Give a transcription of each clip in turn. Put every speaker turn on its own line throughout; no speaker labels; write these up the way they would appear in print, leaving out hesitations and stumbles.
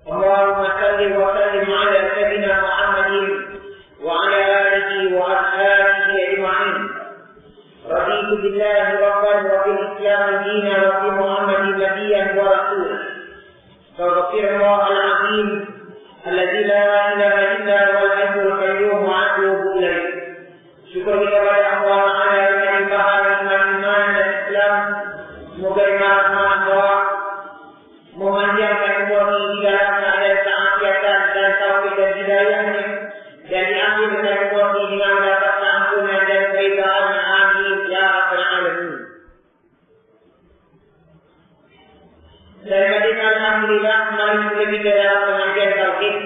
اللهم صل وسلم على سيدنا محمد وعلى آله وأصحابه أجمعين. رضيت بالله ربا وبالإسلام دينا وبمحمد نبيا ورسولا. فاغفر الله العظيم الذي لا إله إلا هو الحي القيوم وأتوب إليه. Syukur kita kepada Allah Taala yang limpahan iman dan Islam. Semoga Allah memanjangkan umur di dalam keadaan keafiatan dan taufik dan hidayahnya, dan diambil dengan umur dengan mendapat ampunan dan keridhaan. Amin ya rabbal alamin. Dan alhamdulillah kembali lagi dalam pengajian tauhid.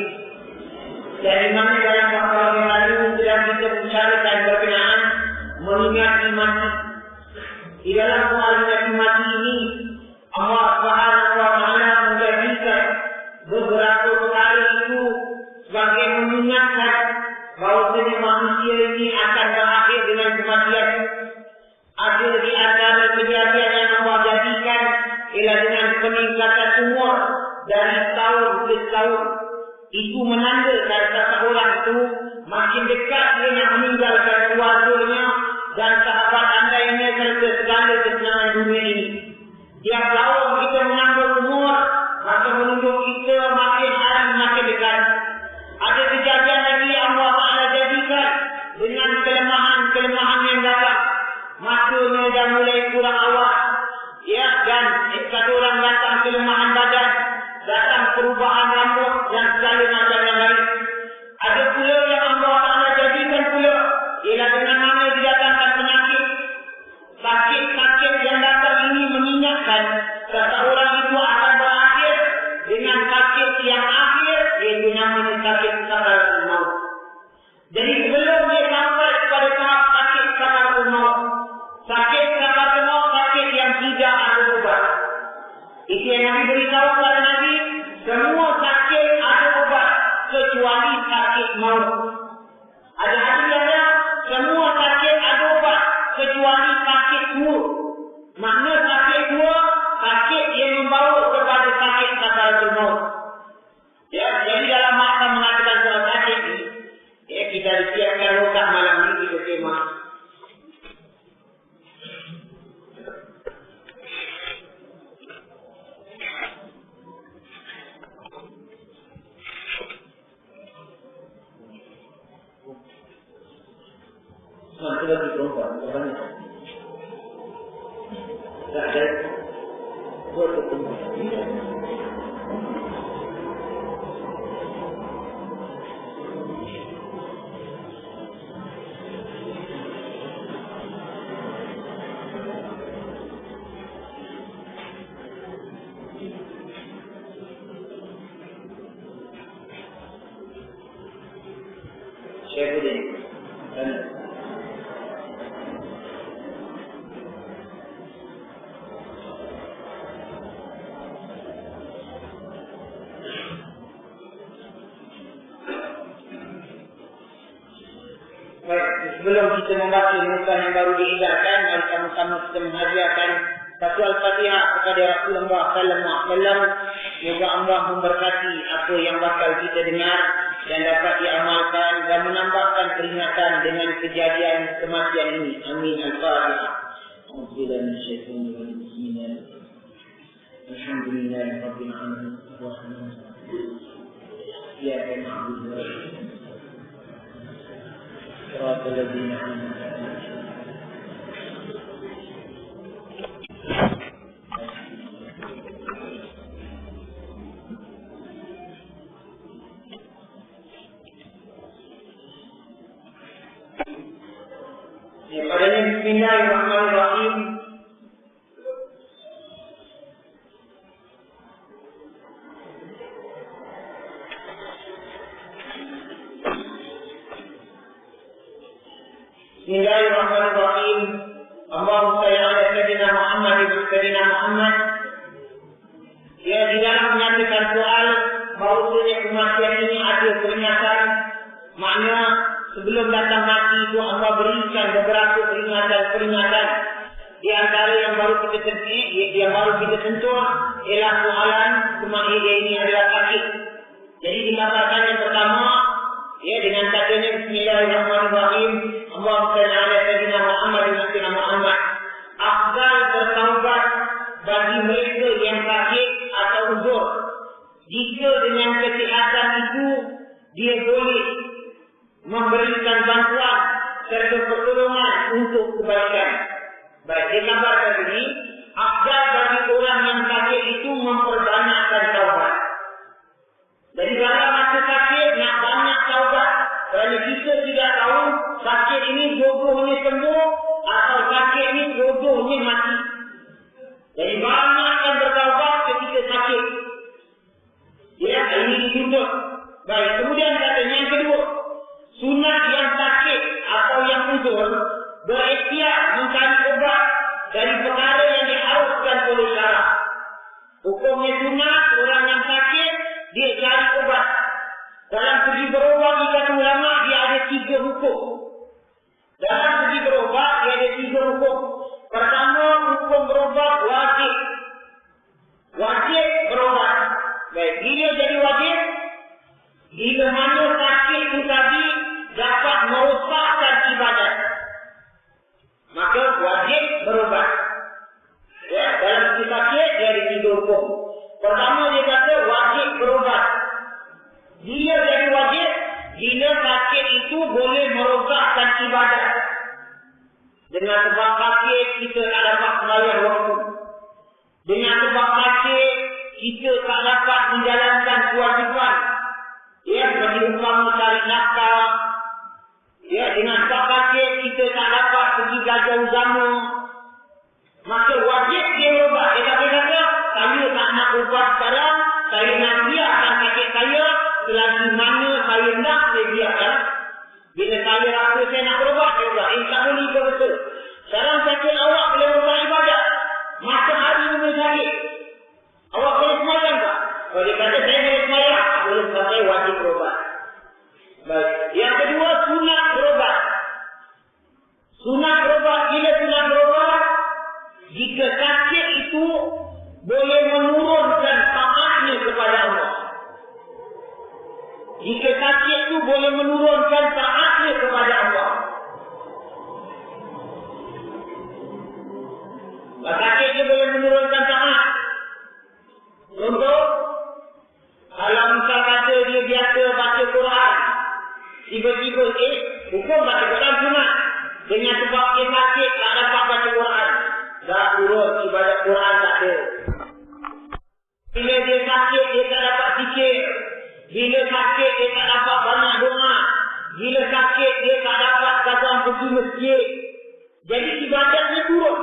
Dan imam dalam waktu yang lalu sedang kita bicarakan berkenaan mengingat iman. Di dalam mengingat iman ini Allah Subhanahu wa Ta'ala menjadikan beberapa perkara itu sebagai mengingatkan bahawa manusia ini akan berakhir dengan kematian. Ada di antara kejadian yang Allah jadikan ialah dengan peningkatan umur dari tahun ke tahun. Itu menandakan seseorang itu makin dekat dengan meninggalkan keluarganya dan sahabat andainya serta segala kesenangan dunia ini. Tiap tahun kita menambah umur, maka menunjuk kita makin hari makin dekat. Ada kejadian lagi Allah Ta'ala jadikan dengan kelemahan-kelemahan yang dalam. Matanya dah mulai kurang awal. Ya, dan kata orang datang kelemahan badan, datang perubahan rambut dan segala macam yang lain. Ada pula yang Allah Ta'ala jadikan pula ialah dengan mana didatangkan penyakit. Sakit-sakit yang datang ini mengingatkan seseorang itu akan berakhir dengan sakit yang akhir, iaitu namanya sakit sakaratul maut. Jadi sebelum dia sampai kepada tahap sakit sakaratul maut, sakit sakaratul maut sakit yang tidak ada ubat. Itu yang Nabi beritahu kepada Nabi, semua sakit ada ubat kecuali sakit maut. Ada hadis yang ada, semua sakit ada ubat kecuali sakit tua. Makna sakit tua, sakit yang membawa kepada sakit sakaratul maut. Ya, jadi dalam makna mengatakan soal sakit ini, ya, kita disiapkan rokat malam ini kita tema. Nanti lagi perempuan, banyak. Tak ada buat ketemu. Syekhuddin. Sebelum kita membaca muka yang baru dihindarkan, mari sama-sama kita menghadiahkan satu Al-Fatihah kepada Rasulullah sallallahu alaihi wasallam. Semoga Allah memberkati apa yang bakal kita dengar dan dapat diamalkan dan menambahkan peringatan dengan kejadian kematian ini. Amin. Al-Fatihah. Alhamdulillahirabbil alamin. Iyyaka na'budu wa iyyaka صراط الذين أنعمت عليهم. Bismillahirrahmanirrahim. Bismillahirrahmanirrahim. Allahumma salli ala sayyidina Muhammad. Ya, di dalam menyatakan soal bahawasanya kematian ini ada peringatan. Makna sebelum datang mati itu Allah berikan beberapa peringatan. Di antara yang baru kita sentuh ialah soalan kematian ini adalah sakit. Jadi dikatakan yang pertama, ya dengan katanya Bismillahirrahmanirrahim, Allahumma shalli ala sayyidina Muhammad wa ala Muhammad. Afdal bertaubat bagi mereka yang sakit atau uzur. Jika dengan kesihatan itu dia boleh memberikan bantuan serta pertolongan untuk kebaikan. Baik, dia gambarkan ini, afdal bagi orang yang sakit itu memperbanyakkan taubat. Jadi dalam masa sakit nak banyak taubat. Kerana kita tidak tahu sakit ini jodohnya sembuh atau sakit ini jodohnya mati. Jadi banyakkan bertaubat ketika sakit. Ya, ini dituntut. Baik, kemudian katanya yang kedua, sunat yang sakit atau yang uzur berikhtiar mencari obat dari perkara yang diharuskan oleh syarak. Hukumnya sunat orang yang sakit dia cari obat. Dalam segi berobat dikata ulama dia ada 3 hukum. Dalam segi berobat dia ada 3 hukum. Pertama, hukum berobat wajib. Wajib berobat. Baik, bila jadi wajib, bila mana sakit itu tadi dapat merosakkan ibadat, maka wajib berobat. Ya, dalam segi sakit dia ada 3 hukum. Pertama dia kata wajib berobat. Dia jadi wajib bila sakit itu boleh merosakkan ibadat. Dengan sebab sakit kita tak dapat sembahyang waktu. Dengan sebab sakit kita tak dapat menjalankan kewajipan. Ya, bagi umpama cari nafkah. Ya, dengan sebab sakit kita tak dapat pergi belajar agama. Maka wajib dia berobat. Dia tak boleh kata, saya tak nak ubat sekarang, saya nak biarkan sakit saya, selagi mana saya nak, saya biarkan. Bila saya rasa saya nak berobat, saya berobat. Tak boleh ke betul. Sekarang sakit awak boleh berobat ibadat. Masa hari ini sakit. Awak boleh semayang tak? Kalau dia kata saya boleh semayang, boleh sampai wajib berobat. Baik. Yang kedua, sunat berobat. Sunat berobat, bila sunat berobat, jika sakit itu boleh menurunkan taatnya kepada Allah. Jika sakit itu boleh menurunkan taatnya kepada Allah. Sakit itu boleh menurunkan taat. Contoh, kalau misal kata dia biasa baca Quran, tiba-tiba hukum baca Quran sunat. Dengan sebab dia sakit tak dapat baca Quran, dah turun ibadat Quran tak ada. Bila dia sakit dia tak dapat zikir. Bila sakit dia tak dapat banyak doa. Bila sakit dia tak dapat datang pergi masjid. Jadi ibadatnya turun.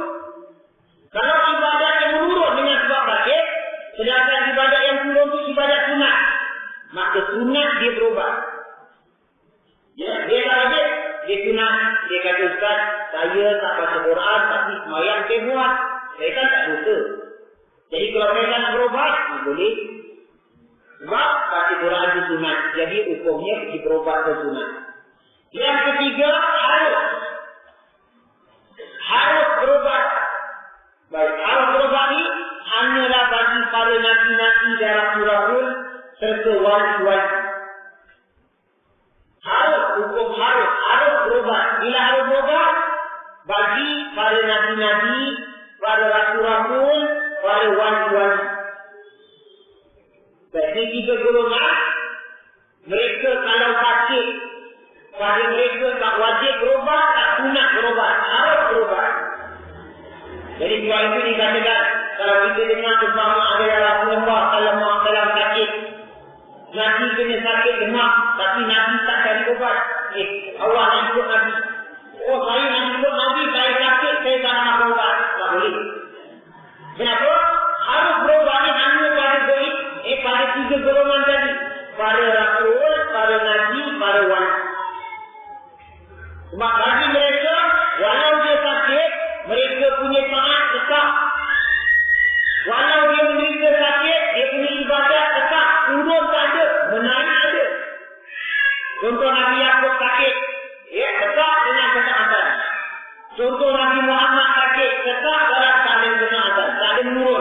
Kalau ibadat yang menurun dengan sebab sakit, sedangkan ibadat yang turun itu ibadat sunat, maka sunat dia berubah. Ya, dia tak ada. Dia sunat. Dia kata, Ustaz, saya tak baca Quran tapi semayang saya buat. Saya kan tak dosa. Jadi kalau saya nak berobat, boleh. Sebab baca Quran itu sunat. Jadi hukumnya pergi berobat ke sunat. Yang ketiga, harus berobat. Baik, harus berobat ini hanyalah bagi para nabi-nabi dan rasul-rasul serta wali-wali. Hukum harus berobat. Bila harus berobat, bagi para nabi-nabi, para rasul-rasul, para wali-wali. Jadi 3 golongan, mereka kalau sakit, pada mereka tak wajib berobat, tak sunat berobat, harus berobat. Jadi sebab itu dikatakan, kalau kita dengar bersama ada Rasulullah SAW sakit, Nabi kena sakit demam, tapi Nabi tak cari obat. Awak nak ikut Nabi. Oh, saya nak ikut Nabi, saya sakit, saya tak nak berobat. Tak boleh. Kenapa? Harus berobat ni hanya pada 3 golongan tadi. Para Rasul, para Nabi, para wali. Sebab bagi mereka, walau dia sakit, mereka punya taat tetap. Walau dia menderita sakit, dia punya ibadat tetap. Turun tak ada, menaik ada. Contoh Nabi Yaakob sakit, ya, tetap dengan ketaatan. Contoh Nabi Muhammad sakit, tetap dalam keadaan ketaatan. Tak ada menurut.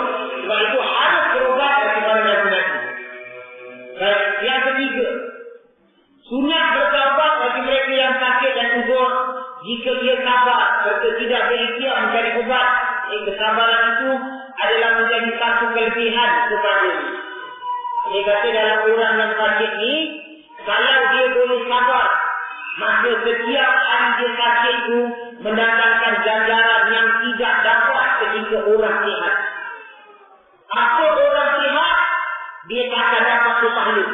kesabaran itu adalah menjadi satu kelebihan kepadanya. Dia kata dalam orang yang sakit ni, kalau dia boleh sabar, maka setiap hari dia sakit itu mendatangkan ganjaran yang tidak dapat ketika orang sihat. Apa orang sihat, dia tak akan dapat pahala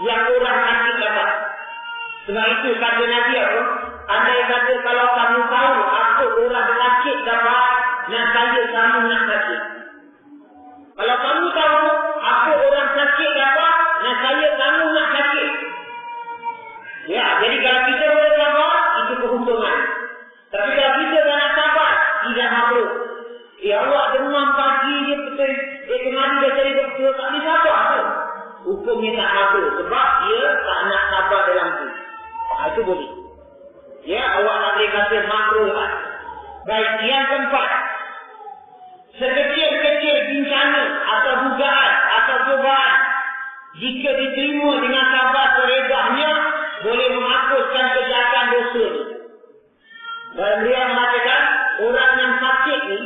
yang orang sakit dapat. Sebab itu kata Nabi apa? Andai kata kalau kamu tahu apa orang sakit dapat, saya kamu nak sakit. Kalau kamu tahu apa orang sakit dapat, saya kamu nak sakit. Ya, jadi kalau kita boleh sabar, itu keuntungan. Tapi kalau kita tak nak sabar, tidak mahu. Ya Allah, demam pagi dia betul. Kemarin dia cari doktor, tak boleh sabar tu. Hukumnya tak mahu. Sebab dia tak nak sabar dalam tu. Itu boleh. Ya, awak tak boleh kata makruh lah. Baik, yang keempat. Sekecil-kecil bencana atau dugaan atau cobaan, jika diterima dengan sabar seredahnya, boleh menghapuskan kejahatan dosa ni. Dan dia mengatakan, orang yang sakit ni,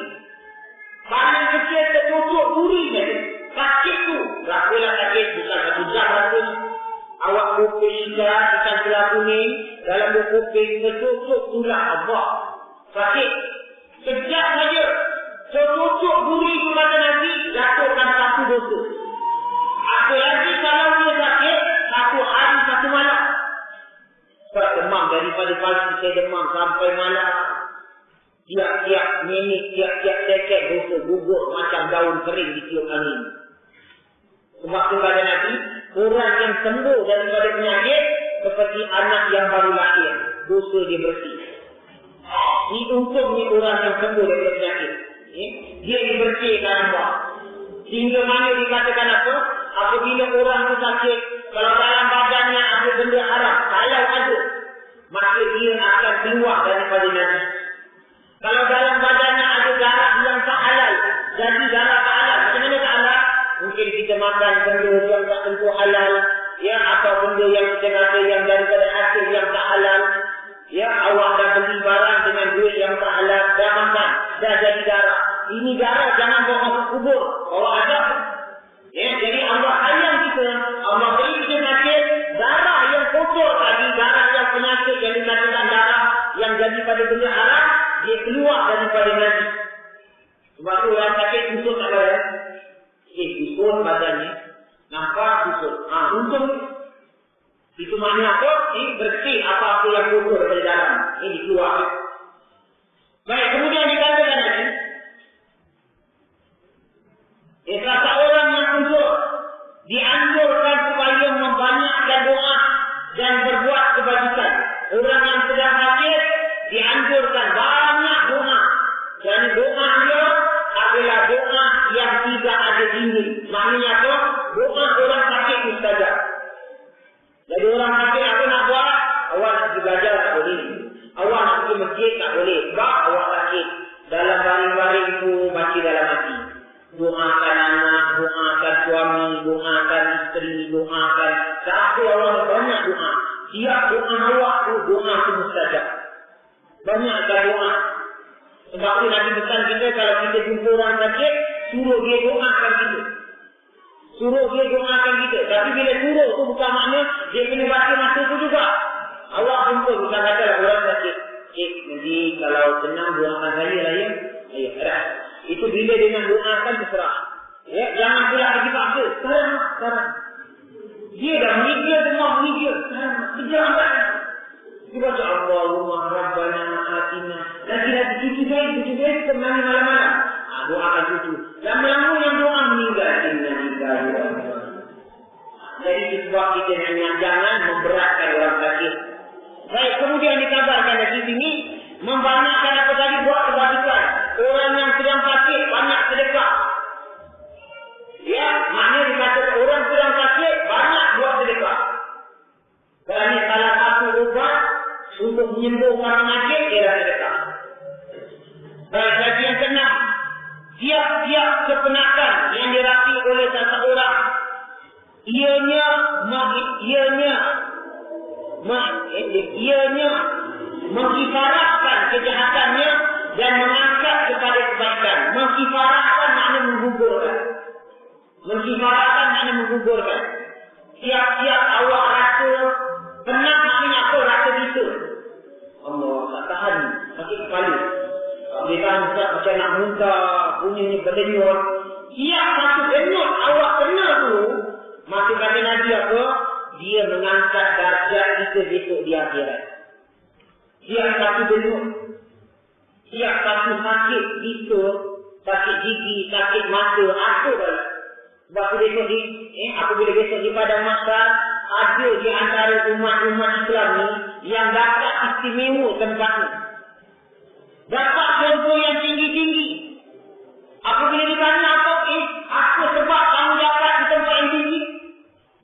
paling kecil tertutup duri saja. Sakit tu, berapalah sakit, bukan satu jam rasanya. Awak kuping ikan tulang kuning, dalam kuping tertutup tulang abang. Sakit. Sekejap saja. Tertutup duri itu kata Nabi, jatuhkan satu dosa. Apa lagi kalau dia sakit, satu hari satu malam. Sebab demam daripada pagi saya demam sampai malam. Tiap-tiap minit, tiap-tiap second dosa gugur macam daun kering di tiup angin. Sebab itu kata Nabi, orang yang sembuh daripada penyakit seperti anak yang baru lahir. Dosa dia bersih. Ini untungnya orang yang sembuh daripada penyakit. Dia dibersihkan Allah. Sehingga mana dikatakan apa? Apabila orang itu sakit, kalau dalam badannya ada benda haram, kalau ada, maka dia akan keluar daripada Nabi. Kalau dalam badannya ada darah yang tak halal, jadi darah tak halal. Macam mana tak halal? Mungkin kita makan benda yang tak tentu halal, ya, atau benda yang kita rasa yang daripada hasil yang tak halal. Ya, awak dah beli barang dengan duit yang tak halal, dah makan, dah jadi darah. Ini darah jangan bawa masuk kubur, bawa azab. Ya, jadi Allah sayang kita, Allah beri kita sakit, darah yang kotor tadi, darah yang penyakit yang dikatakan darah yang jadi pada benda haram, dia keluar daripada Nabi. Sebab tu orang sakit kusut tak ada. Kusut badannya, nampak kusut. Untung itu maknanya apa? Bersih apa-apa yang kotor dari dalam. Ini keluar. Baik, kemudian dikatakan lagi. Rasa orang yang kusut dianjurkan supaya membanyakkan doa dan berbuat kebajikan. Orang yang sedang sakit dianjurkan banyak doa. Dan doa dia adalah doa yang tidak ada dinding. Maknanya apa? Doa orang sakit mustajab. Jadi orang sakit apa nak buat? Awak nak pergi belajar tak boleh. Awak nak pergi masjid tak boleh. Sebab awak sakit. Dalam baring-baring itu baca dalam hati. Doakan anak, doakan suami, doakan isteri, doakan. Siapa orang banyak doa. Tiap doa awak tu doa itu mustajab. Banyakkan doa. Sebab itu Nabi pesan kita kalau kita jumpa orang sakit, suruh dia doakan kita. Suruh dia doakan kita. Tapi bila suruh tu bukan makna dia kena baca masa tu juga. Awak jumpa bukan kata orang sakit. Nanti kalau senang doakan saya lah ya. Ayo, dah. Itu bila dengan doakan terserah. Ya, jangan pula lagi paksa. Sekarang. Dia dah meninggal demam meninggal. Sekarang. Dia baca Allahumma Rabbana atina. Lagi cuci baik kemana malam-malam. Doakan cucu. Lama-lama yang doa meninggal. Jadi sebab kita jangan memberatkan orang sakit. Baik, kemudian dikabarkan lagi sini membanyakkan apa tadi buat kebajikan. Orang yang sedang sakit banyak sedekah. Ya, maknanya dikatakan orang sedang sakit banyak buat sedekah. Dan ini salah satu ubat untuk menyembuhkan penyakit ialah sedekah. Baik, lagi yang keenam, tiap-tiap kepenatan yang dirasi oleh seseorang, ianya mengibaratkan kejahatannya dan mengangkat kepada kebaikan. Mengkifarahkan makna menggugurkan. Mengkifarahkan makna menggugurkan. Tiap-tiap awak rasa penat, maknanya apa rasa gitu. Allah tak tahan, sakit kepala. Dia tahan macam nak muntah, bunyinya berdenyut. Tiap satu denyut awak kena tu, maka kata Nabi apa? Dia mengangkat darjat kita besok di akhirat. Tiap satu denyut, tiap satu sakit kita, sakit gigi, sakit mata, apa dah. Sebab besok apabila besok di padang mahsyar, ada di antara umat-umat Islam ni yang dapat istimewa tempat ni. Dapat contoh yang tinggi-tinggi. Apabila ditanya apa sebab kamu dapat di tempat yang tinggi?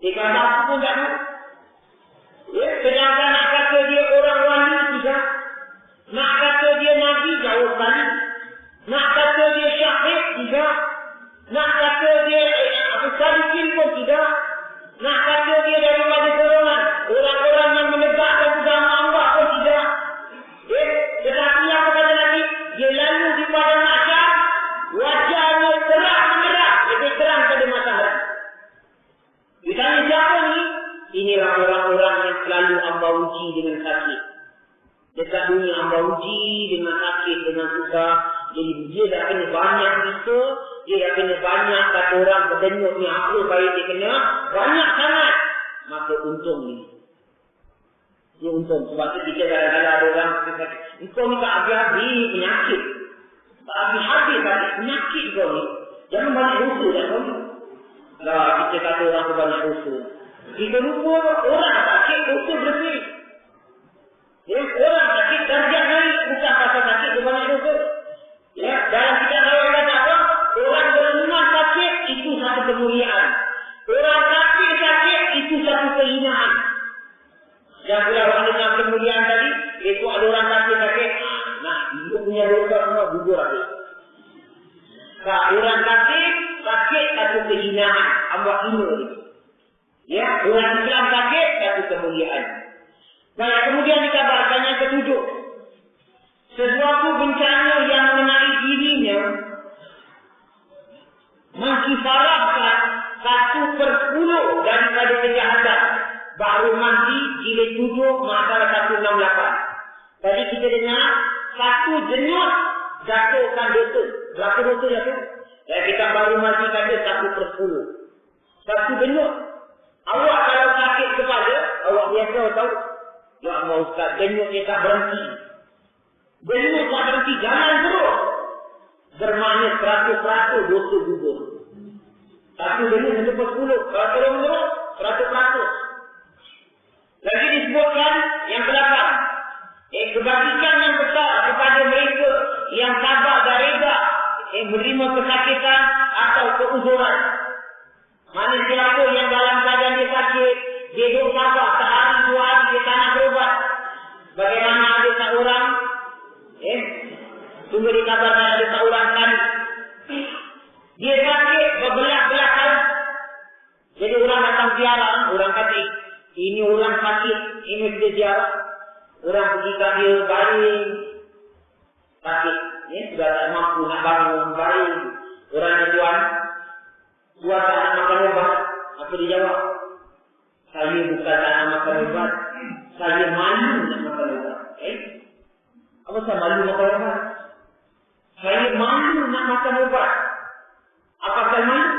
Dia kata aku pun tak tahu. Sedangkan nak kata dia orang wali, tidak. Nak kata dia Nabi, jauh sekali. Nak kata dia syahid, tidak. Nak kata dia salikin pun tidak. Nak kata dia daripada golongan orang-orang yang menegakkan agama Allah pun tidak. Tetapi apa kata Nabi? Dia lalu di padang mahsyar, wajahnya terang menerang, lebih terang pada matahari. Ditanya siapa ni? Inilah orang-orang yang selalu hamba uji dengan sakit. Dekat dunia hamba uji dengan sakit, dengan susah. Jadi dia dah kena banyak kita, dia dah kena banyak kata orang berdenyut ni apa baik dia kena banyak sangat. Maka untung ni. Dia untung. Sebab tu kita kadang-kadang ada orang kata, kau ni tak habis-habis penyakit. Tak habis-habis penyakit kau ni. Jangan banyak dosa dah kau ni. Lah kita kata orang tu banyak dosa. Kita lupa orang sakit dosa bersih. Orang sakit darjat naik bukan pasal sakit dia banyak dosa. Dalam kita kalau kata apa? Orang beriman sakit itu satu kemuliaan. Orang kafir sakit itu satu kehinaan. Yang pula orang dengan kemuliaan tadi, itu ada orang kafir sakit. Nah, itu punya dosa semua gugur habis. Orang kafir sakit satu kehinaan. Allah hina dia. Orang Islam sakit satu kemuliaan. Baik, kemudian dikabarkan yang ketujuh. Sesuatu bencana yang mengenai dirinya mengkifarahkan 1/10 daripada kejahatan. Baru mati jilid 7 Masalah 168. Tadi kita dengar satu jenyut jatuhkan dosa. Berapa dosa jatuh? Kita baru mati kata 1/10. Satu jenyut. Awak kalau sakit kepala, awak biasa tahu. Ya Allah Ustaz, jenyutnya tak berhenti. Jenyut tak berhenti, jalan terus. Bermakna 100% dosa gugur. Satu jenyut 1/10. Kalau terus menurut, 100%. Lagi disebutkan yang ke-8. Kebajikan yang besar kepada mereka yang sabar dan reda menerima kesakitan atau keuzuran. Mana siapa yang dalam keadaan dia sakit, dia duduk sabar sehari 2 hari dia tak nak berubat. Bagaimana ada seorang tunggu dikabarkan ada seorang kan dia sakit berbelah-belah tahun. Jadi orang datang ziarah, orang kata ini orang sakit, ini dia ziarah. Orang pergi kat dia baring sakit, sudah tak mampu nak bangun baring. Orang ni tuan tak nak makan ubat. Apa dia jawab? Saya bukan tak nak makan ubat, saya malu nak makan ubat. Apa saya malu makan ubat? Saya malu nak makan ubat. Apa saya malu?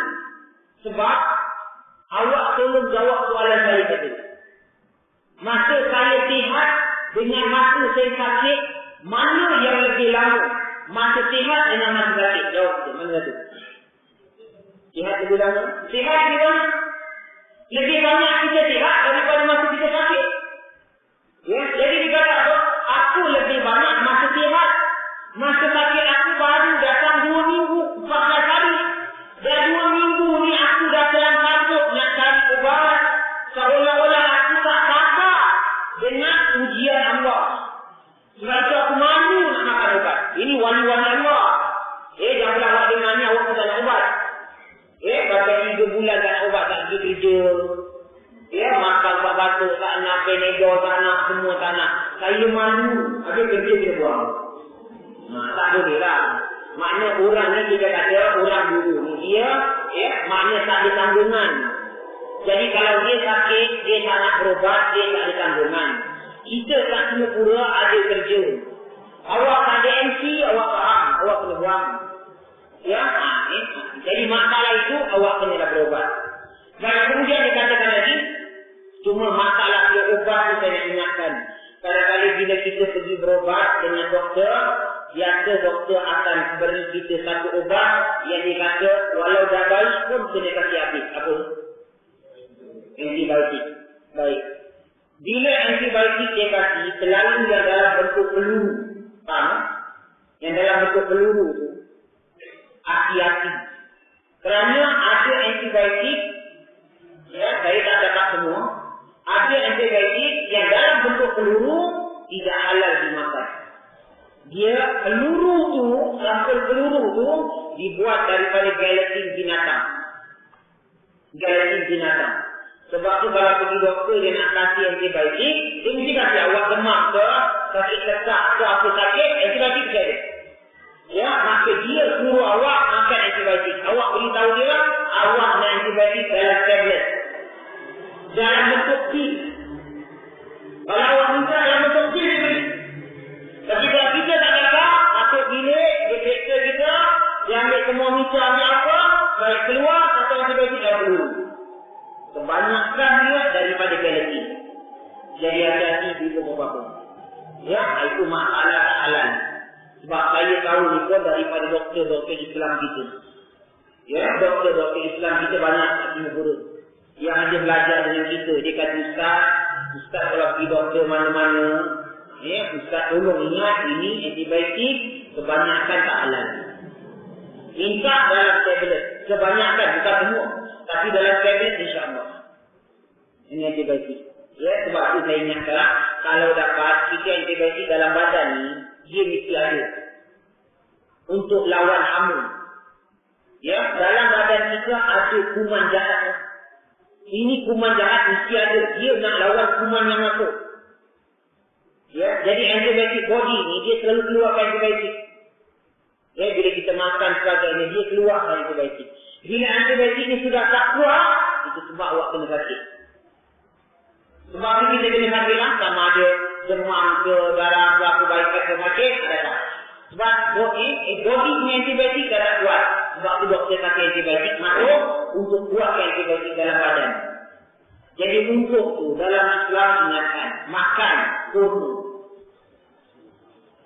Sebab awak tolong jawab soalan saya tadi. Masa saya sihat dengan masa saya sakit, mana yang lebih lama? Masa sihat dengan masa sakit? Jawab tu. Mana tu? Sihat lebih lama? Sihat lebih lama? Lebih banyak kita sihat daripada masa kita sakit. Jadi dikata apa? Aku lebih banyak masa sihat. Masa sakit aku baru datang 2 minggu, 14 hari. Dan 2 minggu ni aku dah terang-terang nak cari ubat. Seolah-olah aku tak sabar dengan ujian Allah. Sebab itu aku malu nak makan ubat. Ini wali-wali Allah. Janganlah awak dengar ni awak tak nak ubat. Sampai 3 bulan tak nak ubat, tak pergi kerja. Makan batuk, tak nak Panadol, tak nak semua tak nak. Saya malu. Habis kerja kita buang. Tak boleh lah. Makna orang ni kita kata orang dulu ni dia makna tak ada tanggungan. Jadi kalau dia sakit, dia tak nak berobat, dia tak ada tanggungan. Kita tak semua pura ada kerja. Awak tak ada MC, awak faham, awak kena buang. Jadi masalah itu awak kena dah berobat. Dan kemudian dikatakan lagi, cuma masalah dia ubat tu saya nak ingatkan. Kadang-kadang bila kita pergi berobat dengan doktor, biasa doktor akan beri kita satu ubat yang dia kata walau dah baik pun kena kasih habis. Apa? Antibiotik. Baik. Bila antibiotik dia kasih, selalu yang dalam bentuk peluru. Faham? Yang dalam bentuk peluru tu, hati-hati. Kerana ada antibiotik, saya tak dapat semua. Ada antibiotik yang dalam bentuk peluru tidak halal dimakan. Dia peluru tu, sampel peluru tu dibuat daripada gelatin binatang. Gelatin binatang. Sebab tu kalau pergi doktor dia nak kasih antibiotik, dia mesti kasih awak demam ke, sakit letak ke apa sakit, antibiotik saya. Maka dia suruh awak makan antibiotik. Awak beritahu dia, awak nak antibiotik dalam tablet. Dalam bentuk pil. Kalau awak minta dalam bentuk pil dia beri. Tapi kalau kita tak dapat, masuk bilik, dia periksa kita, dia ambil termometer, ambil apa, baik keluar, atau antibiotik dalam peluru. Kebanyakan dia daripada gelatin. Jadi hati-hati bila apa-apa. Itu masalah tak halal. Sebab saya tahu ni pun daripada doktor-doktor Islam kita. Doktor-doktor Islam kita banyak kat Singapura. Yang ada belajar dengan kita. Dia kata, Ustaz kalau pergi doktor mana-mana, Ustaz tolong ingat ini antibiotik kebanyakan tak halal. Minta dalam tablet. Kebanyakan, bukan semua. Tapi dalam tablet insya-Allah. Ini antibiotik. Sebab itu saya ingatkan, kalau dapat kita antibiotik dalam badan ni, dia mesti ada. Untuk lawan hama. Dalam badan kita ada kuman jahat. Ini kuman jahat mesti ada. Dia nak lawan kuman yang masuk. Jadi antibiotik body ni, dia selalu keluarkan antibiotik. Bila kita makan sebagainya, dia keluarkan antibiotik. Bila antibiotik ni sudah tak keluar, itu sebab awak kena sakit. Sebab ni kita kena sakit lah, sama ada demam ke, darah ke, apa baik ke sakit, ada tak. Sebab body punya antibiotik dah tak kuat. Sebab tu doktor pakai antibiotik masuk untuk kuatkan antibiotik dalam badan. Jadi untuk tu, dalam Islam ingatkan, makan kurma.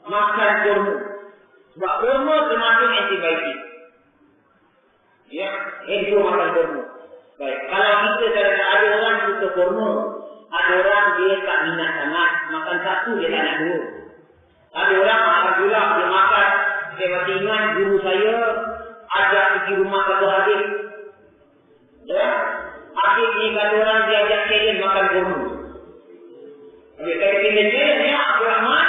Makan kurma. Sebab kurma termasuk antibiotik. Itu makan kurma. Baik. Kalau kita kadang-kadang ada orang suka kurma, ada orang dia tak minat sangat, makan satu dia tak nak dua. Ada orang alhamdulillah dia makan. Saya masih ingat guru saya ajak pergi rumah satu adik. Adik ni kata orang dia ajak challenge makan kurma. Kata challenge ni Abdul Rahman.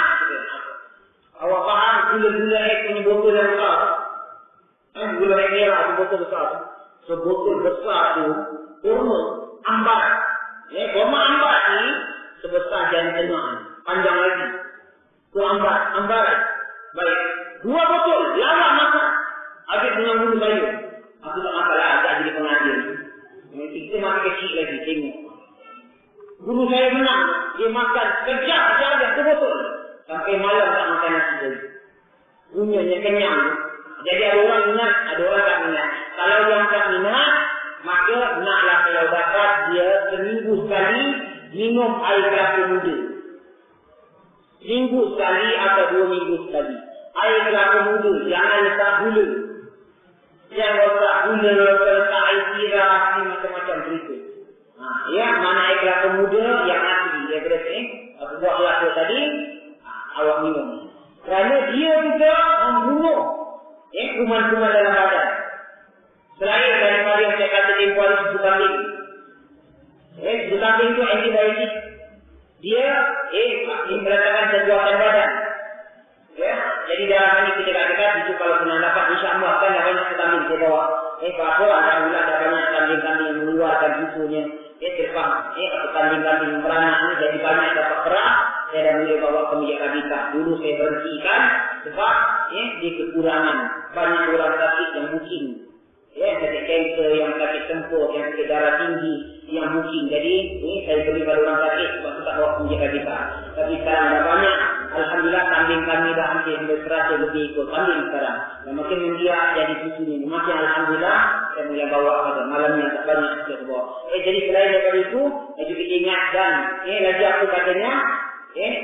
Awak faham gula-gula punya botol yang besar. Gula merah tu botol besar. So botol besar tu kurma ambar. Kurma ambar ni sebesar jari tengah, panjang lagi. Tu ambaran. Baik. 2 botol lawak makan. Adik dengan guru saya. Aku tak masalah agak jadi pengajar. Kita masih kecil lagi tengok. Guru saya menang. Dia makan sekejap saja 2 botol. Sampai malam tak makan nasi lagi. Punyanya kenyang. Jadi ada orang minat, ada orang tak minat. Kalau yang tak minat, maka naklah kalau dapat dia seminggu sekali minum air kelapa muda. Minggu sekali atau 2 minggu sekali. Air kelapa muda, jangan letak gula. Jangan letak gula, letak air sirah, macam-macam berita. Mana air kelapa muda yang asli. Dia berkata, buah kelapa tadi, awak minum. Kerana dia juga membunuh kuman-kuman dalam badan. Selain daripada yang saya kata tempoh hari susu kambing. Susu kambing itu antibiotik. Dia merasakan kebuatan badan. Jadi dalam hal ini kita katakan itu kalau pernah dapat insya-Allah kan dah banyak kambing saya bawa. Bahawa alhamdulillah dah banyak kambing-kambing yang mengeluarkan susunya. Terpaksa depan. Atau kambing-kambing beranak ini jadi banyak dapat kerak. Saya dah boleh bawa ke minyak habitat. Dulu saya berhentikan sebab dia kekurangan. Banyak orang sakit yang booking. Sakit kanser, yang sakit tempur, yang sakit darah tinggi, yang booking. Jadi saya beri pada orang sakit sebab tu tak bawa ke minyak habitat. Tapi sekarang dah banyak. Alhamdulillah kambing kami dah hampir 100 lebih ikut kambing sekarang. Dan makin mendiak jadi susu ni. Makin Alhamdulillah saya mula bawa pada malam yang tak banyak saya bawa. Jadi selain daripada itu, saya juga ingat dan lagi aku katanya,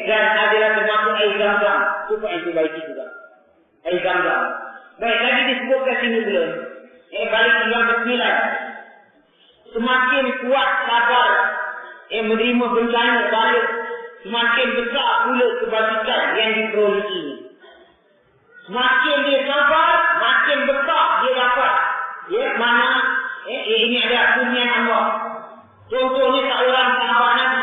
dan adalah termasuk air Zam-Zam. Supaya itu baik juga. Air Zam-Zam. Baik, lagi disebutkan sini belum. Balik yang ke-9. Semakin kuat sabar menerima bencana balik, semakin besar pula kebajikan yang diperoleh ini. Semakin dia sabar, makin besar dia dapat. Mana ini adalah kurnian Allah. Contohnya seorang sahabat Nabi.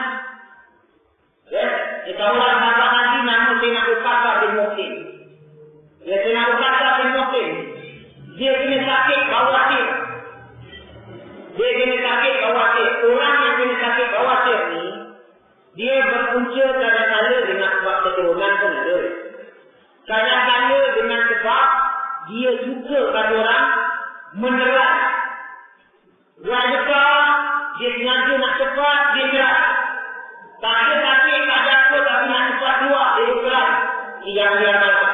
Seorang sahabat Nabi nama Sayyidina Uqadah bin Muhsin. Sayyidina Uqadah bin Muhsin. Dia kena sakit bawasir. Orang yang kena sakit bawasir ni, dia berpunca kadang-kadang dengan sebab keturunan pun ada. Kadang-kadang dengan sebab dia suka kata orang meneras. Orang besar, dia sengaja nak cepat, dia keras. Tak ada sakit, tak ada apa, tapi nak cepat keluar, dia berkeras. Yang dia amalkan.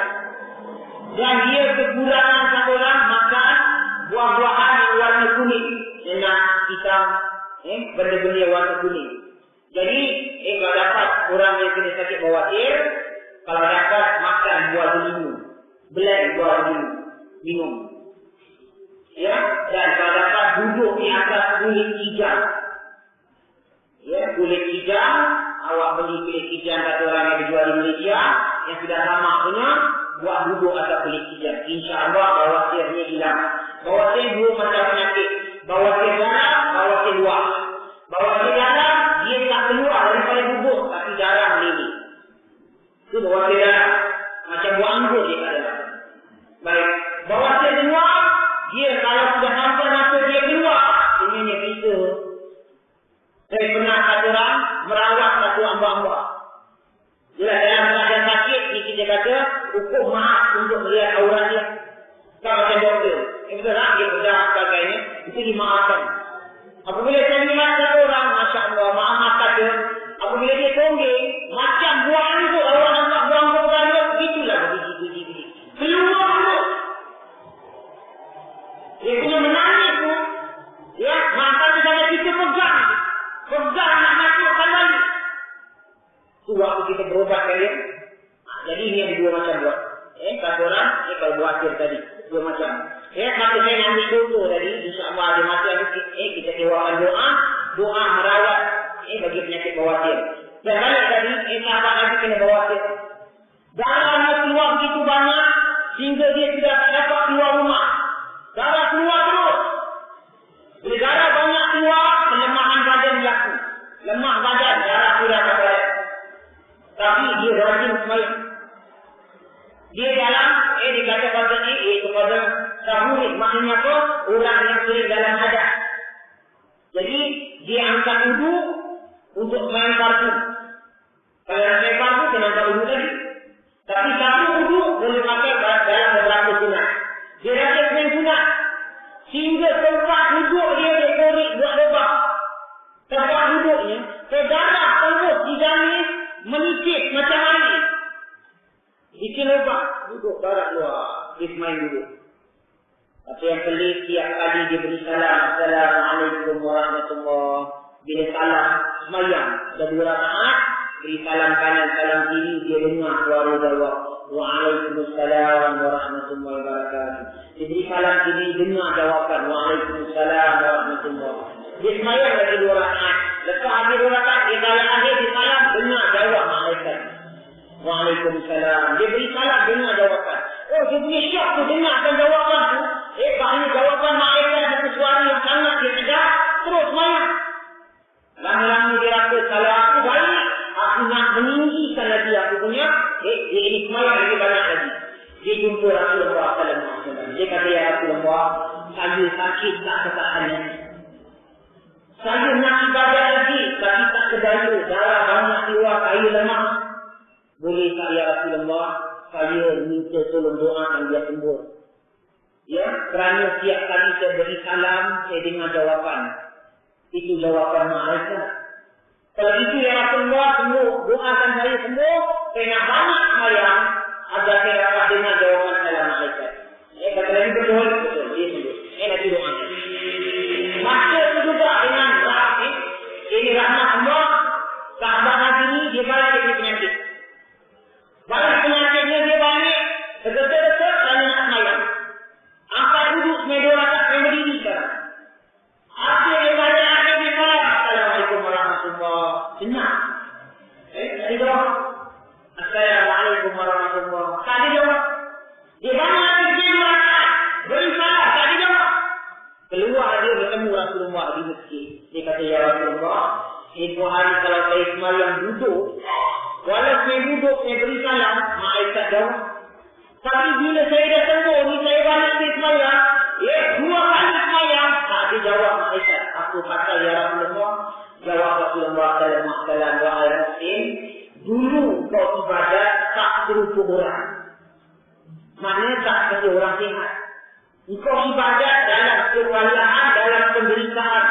Dan dia kekurangan kata orang makan buah-buahan yang warna kuning. Enak, hitam, benda-benda yang warna kuning. Jadi, kalau dapat orang yang kena sakit bawasir, kalau dapat makan buah delima, blend buah delima, minum. Dan kalau dapat duduk di atas kulit kijang. Kulit kijang, awak beli kulit kijang kata orang yang dijual di Malaysia, yang sudah lama punya, buat duduk atas kulit kijang. InsyaAllah bawasirnya hilang. Bawasir dua macam penyakit. Bawasir dalam, bawasir luar. Bawasir dalam, dia tak keluar daripada tubuh, tapi darah melilih. Itu bawasir dalam. Macam buah anggur dia kat dalam. Baik. Bawasir luar, dia kalau sudah sampai masa dia keluar, ini kita. Saya pernah kata orang merawat satu hamba-hamba. Jelas dalam keadaan sakit, kita kata hukum maaf untuk melihat aurat dia. Tak macam doktor. Betul tak? Dia bedah sebagainya. Itu dimaafkan. Apabila saya melihat satu orang, Masya Allah, maaf kata. Apabila dia tonggeng, macam buang itu, orang nampak buang bergaya, begitulah biji-biji. Keluar dulu. Dia kena menangis tu. Maka kita pegang. Pegang nak masukkan lagi. Itu waktu kita berobat kalian. Jadi ini ada dua macam buat. Kata orang, kalau buatir tadi. Dua macam. Maka saya ambil contoh tadi. InsyaAllah ada masa kita keluarkan doa. Doa merawat bagi penyakit bawasir. Dan balik tadi, sahabat Nabi kena bawasir. Darahnya keluar begitu banyak. Sehingga dia tidak dapat keluar rumah. Darah keluar terus. Bila darah banyak keluar, kelemahan badan berlaku. Lemah badan, darah sudah tak boleh. Tapi dia rajin semayang. Dia dalam, dikata pada kepada tahurik. Maknanya apa? Orang yang sering dalam hadas. Jadi, dia angkat wudu untuk main fardu. Kalau nak main fardu, kena angkat wudu lagi. Tapi satu wudu boleh pakai dalam beberapa sunat. Dia rasa main sunat. Sehingga tempat duduk dia korek buat lubang. Tempat duduknya, darah terus di dalam menipis macam air. Isi lubang, duduk darah keluar. Dia main duduk. Apa yang pelik tiap kali dia beri salam. Assalamualaikum warahmatullahi. Bila salam, semayang. Dah 2 rakaat, beri salam kanan, salam kiri, dia dengar suara jawab. Waalaikumsalam warahmatullahi wabarakatuh. Dia beri salam kiri, dengar jawapan. Waalaikumsalam warahmatullahi. Dia semayang lagi 2 rakaat. Lepas habis 2 rakaat, dia salam akhir, dia salam, dengar jawab malaikat. Waalaikumsalam. Dia beri salam, dengar jawapan. Oh, dia punya syok tu dengarkan jawapan tu. Bahagia jawapan malaikat dengan suara yang sangat dia sedap. Terus semayang. Lama-lama dia rasa, kalau aku baik, aku nak meninggikan lagi aku punya. Dia ini semayang lagi banyak lagi. Dia jumpa Rasulullah SAW. Dia kata, ya Rasulullah, saya sakit tak ketahan lagi. Saya nak ibadat lagi, tapi tak kedaya, darah banyak keluar, saya lemah. Boleh tak ya Rasulullah, saya minta tolong doakan dia sembuh. Ya, kerana setiap kali saya beri salam, saya dengar jawapan. Itu jawapan malaikat. Kalau itu ya Rasulullah, sembuh, doakan saya sembuh, saya nak banyak semayang, agar saya dapat dengar jawapan salam malaikat. Kata lagi betul, dia sembuh. Nanti doakan. Masa itu juga dengan rahmat, ini rahmat Allah, sahabat Nabi ini, dia balik dari penyakit. Balik penyakitnya dia balik, segetar-getar, dan nak semayang. Angkat duduk, semedo rasa, saya berdiri sekarang. Akhir dia balik, akhir dia balik. Assalamualaikum warahmatullahi wabarakatuh. Senang. Tak jawab. Assalamualaikum warahmatullahi wabarakatuh. Tak jawab. Dia banyak lagi, dia merasa. Beri salah, tak jawab. Keluar dia bertemu Rasulullah di masjid. Dia kata, ya Rasulullah, itu hari kalau saya semayang duduk, walau saya duduk, saya beri salam, malaikat jawab. Tapi bila saya dah sembuh, ni saya balik saya semayang, dua kali semayang, tak dia jawab malaikat. Aku kata, ya Rasulullah, jawab Rasulullah SAW, wahai Muslim, dulu kau ibadat tak serupa orang. Mana tak seperti orang sihat. Engkau ibadat dalam kewaliaan, dalam penderitaan.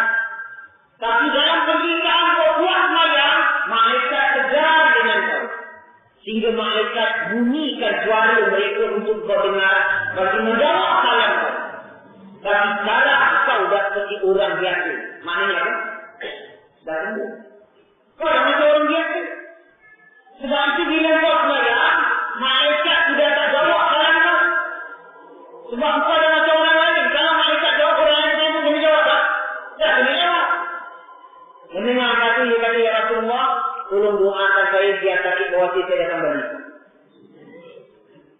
Tapi dalam penderitaan kau buat semayang, malaikat kejar dengan kau. Sehingga malaikat bunyikan suara mereka untuk kau dengar bagi menjawab salam kau. Tapi sekarang kau dah seperti orang biasa. Maknanya apa? Dah sembuh. Kau dah macam orang biasa. Sebab itu bila kau semayang, malaikat sudah tak jawab salam kau. Sebab kau dah macam orang lain. Kalau malaikat jawab, orang lain pun kena jawab tak? Tak kena jawab. Mendengar kata, dia kata, ya Rasulullah, tolong doakan saya biar sakit bawah saya datang balik.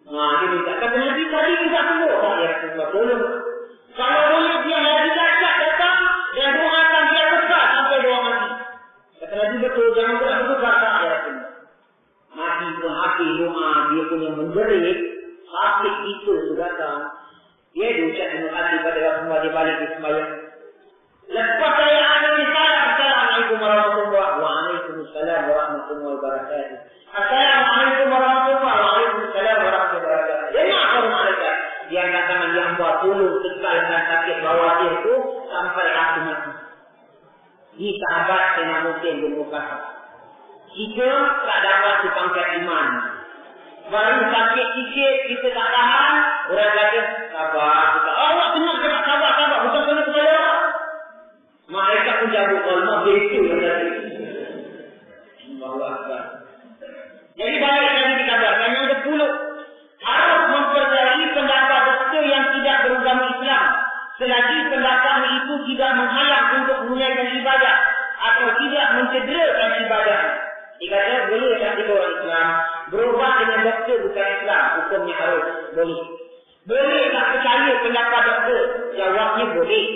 Dia minta. Kata Nabi, tadi kita sembuh. Ya Rasulullah, tolong. Kalau boleh dia lagi dahsyat datang, dan doakan dia besar sampai doa mati. Kata Nabi, betul, jangan berat betul kata, ya Rasulullah. Mati pun hati doa, dia pun yang menjerit, sakit itu datang. Dia diucap terima kasih pada Rasulullah, dia balik di sembahyang. Lepas saya ada salam, Assalamualaikum warahmatullahi wabarakatuh. Waalaikumsalam warahmatullahi wabarakatuh. Assalamualaikum warahmatullahi wabarakatuh. Waalaikumsalam warahmatullahi wabarakatuh. Dengar orang malaikat. Dia katakan dia hamba tolong tekalkan sakit bawah dia itu sampai aku mati. Ini sahabat saya mungkin bermukasab. Jika tak dapat dipangkat iman, baru sakit sikit, kita tak tahan, orang kata, sabar. Awak tenang cakap sabar, bukan kena kepala awak. Mereka pun cabut Allah, begitu yang tadi. Allahu Akbar. Jadi balik tadi kita katakan yang ke-10. Harus mempelajari pendapat doktor yang tidak beragama Islam. Selagi pendapat itu tidak menghalang untuk menunaikan ibadah atau tidak mencederakan ibadah. Dikata boleh tak kita orang Islam berubat dengan doktor bukan Islam, hukumnya harus boleh. Boleh tak percaya pendapat doktor? Jawabnya boleh.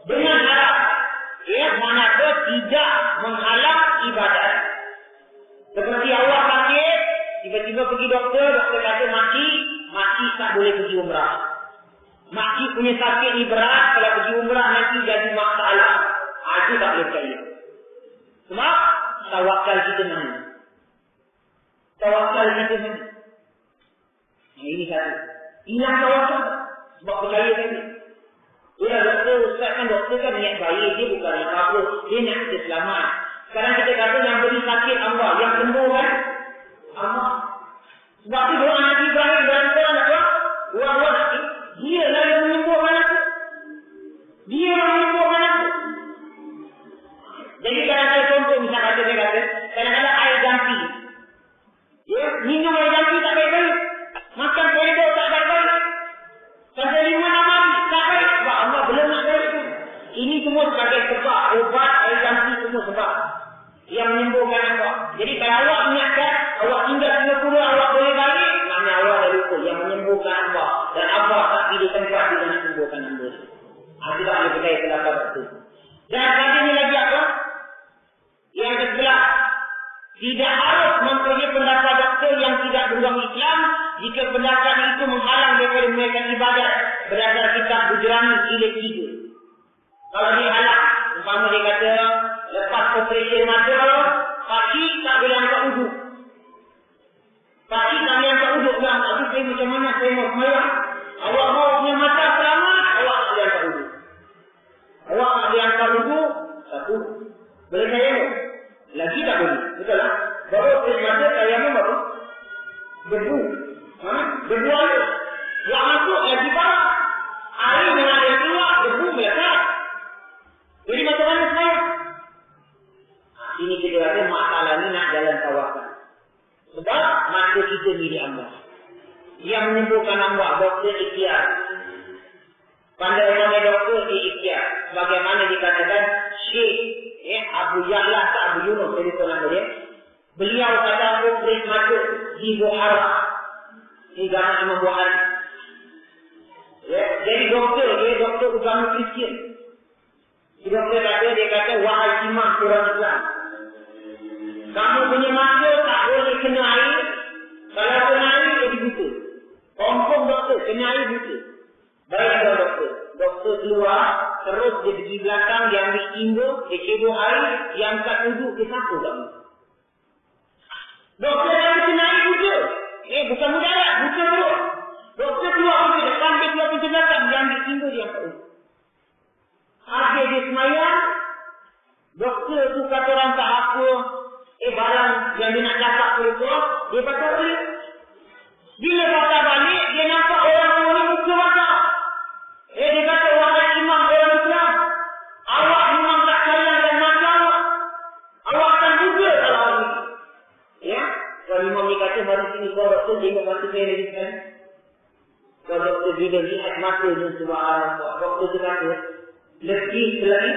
Dengan syarat, manakala tidak menghalang ibadah. Seperti awak sakit, tiba-tiba pergi doktor kata mati tak boleh pergi umrah. Mati punya sakit ni berat, kalau pergi umrah nanti jadi masalah. Itu tak boleh percaya. Sebab tawakal kita mana? Tawakal kita mana? Ini satu. Hilang tawakal. Sebab percaya tadi. Dia doktor, ustaz kan doktor kan niat baik. Dia bukan nak apa. Dia nak kita selamat. Sekarang kita kata yang beri sakit Allah. Yang sembuh kan? Allah. Sebab itu doa Nabi Ibrahim dalam Quran apa? Doa sakit. Dia lah yang menyembuhkan aku. Dia yang menyembuhkan aku. Jadi kalau saya contoh misal kata dia kata, kadang-kadang air ganti. Minum air ganti tak baik-baik. Makan koridor tak baik-baik. Sampai 5 hari tak baik. Sebab Allah belum nak baik itu. Ini semua sebagai sebab. Ubat air ganti semua sebab. Yang menyembuhkan Allah. Jadi kalau awak ingatkan, awak tinggal Singapura, awak boleh balik. Maknanya Allah dah lupa. Yang menyembuhkan Allah. Dan Allah tak pilih tempat dia nak sembuhkan Allah. Itu tak boleh percaya pendapat itu. Dan selanjutnya lagi apa? Yang ke-11, tidak harus mempunyai pendapat doktor yang tidak beragama Islam jika pendapat itu menghalang daripada menunaikan ibadat berdasar kitab Gujarani jilid 3. Kalau dia halang, umpama dia kata, lepas operasi mata, kaki tak boleh angkat uduk. Kaki tak boleh angkat uduk. Tapi saya macam mana saya mau semayang? Awak mau punya mata selamat, awak tak boleh angkat uduk. Awak tak boleh angkat uduk, satu. Boleh saya ni? Lagi tak boleh. Betul lah. Baru operasi mata, saya mau baru. Debu. Debu ada. Yang masuk lagi parah. Air mengalir keluar, debu melekat. Jadi macam mana saya? Ini kita kata masalah ni nak jalan tawakal. Sebab mata kita milik Allah. Yang menyembuhkan Allah, doktor ikhtiar. Pandai-pandai doktor di ikhtiar. Bagaimana dikatakan Syekh Abu Ya'la Abu Yunus, saya lupa nama dia. Beliau kata operasi mata di Bukhara. Ini gambar Imam Bukhari. Ya, jadi doktor, dia doktor agama Kristian. Doktor kata, dia kata, wahai imam orang Islam, kamu punya mata tak boleh kena air. Kalau kena air, jadi buta. Confirm doktor, kena air buta. Baiklah doktor. Doktor keluar, terus dia pergi belakang, dia ambil timba, dia cebur air, dia angkat duduk, dia sapu kamu. Doktor kata kena air buta. Bukan mudarat, buta terus. Doktor keluar pergi depan, dia keluar pergi belakang, dia ambil timba, dia angkat duduk. Akhir dia semayang, doktor tu kata orang tak apa, barang yang dia nak dapat keluar, dia patah balik. Bila patah balik, dia nampak orang ni muka patah. Dia kata, wahai imam orang Islam, awak memang tak sayang dan mata awak. Awak akan juga kalau orang ni. Ya, kalau imam ni kata, mari sini kau doktor, tengok mata saya lagi kan. Kalau doktor bila lihat mata ni subhanallah, doktor tu kata, lebih lagi,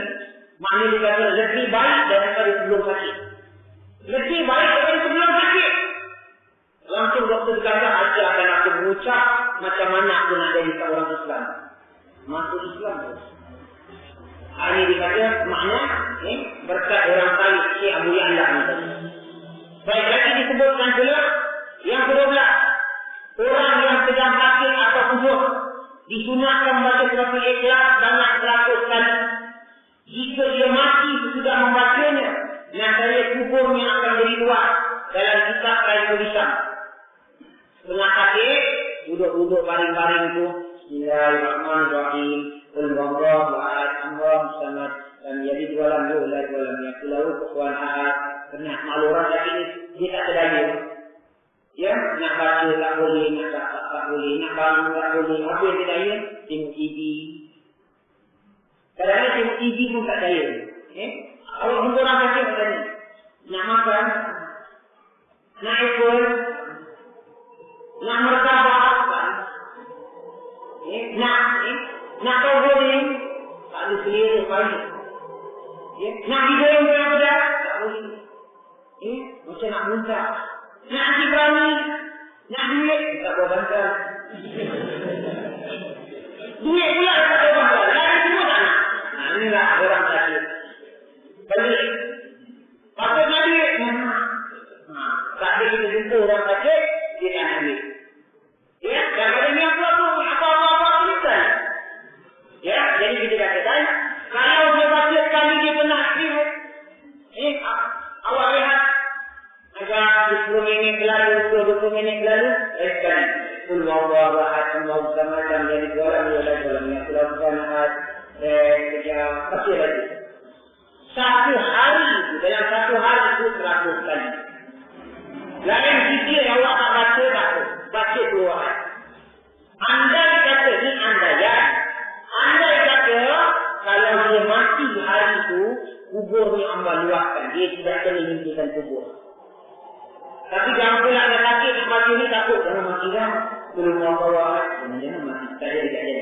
maknanya dia kata lebih baik daripada sebelum sakit. Lebih baik daripada sebelum sakit. Langsung doktor kata, aja akan aku berucap macam mana aku nak jadi seorang Islam. Masuk Islam tu. Ini dia kata, makna berkat orang kaya Syekh Abu Ya'la ni tadi. Baik, lagi disebutkan pula yang ke-12. Orang yang sedang sakit atau kubur disunatkan membaca surat Ikhlas banyak 100 kali. Jika dia mati sudah membacanya, nasaya kuburnya akan jadi luas dalam kitab lain tulisan. Setengah sakit, duduk-duduk baring-baring itu, Bismillahirrahmanirrahim, Qul huwallahu ahad, Allahu samad, lam yalid wa lam yulad wa lam yakul lahu kufuwan ahad. Pernah malu orang lagi ni, dia tak sedaya. Ya, nak baca tak boleh, nak cakap tak boleh, nak bangun tak boleh. Apa yang dia daya? Tengok TV. Kadang-kadang tengok TV pun tak daya. Awak jumpa orang kata macam ni. Nak makan, nak ekor, nak mertabak, nak tahu goreng, tak ada selera pagi. Nak digoreng dengan pedas, tak boleh. Macam nak muntah. Nak hati berani, nak duit, tak buat bangkal. Duit pula tak buat bangkal. Lari semua tak nak. Inilah orang sakit. Balik. Patut nak duit. Tak ada kita jumpa orang sakit, dia tak nak duit. Ya, dan pada ni apa-apa tulisan. Ya, jadi kita katakan, kalau dia baca sekali dia pernah aktif, awak lihat, agak 10 minit berlalu, 20 minit berlalu, sekali. Qul huwallahu ahad, Allahu samad, lam yalid wa lam yulad wa lam yakul lahu kufuwan ahad. Pasti lagi. Satu hari itu, dalam satu hari itu 100 kali. Lain fikir awak tak baca, baca keluar. Andai kata, ni andaian. Andai kata, kalau dia mati hari itu, kuburnya Allah luaskan. Dia tidak kena hentikan kubur. Tapi jangan pula ada sakit, mati ni takut. Jangan mati kan. Tolong Allah, jangan mati. Tak jadi.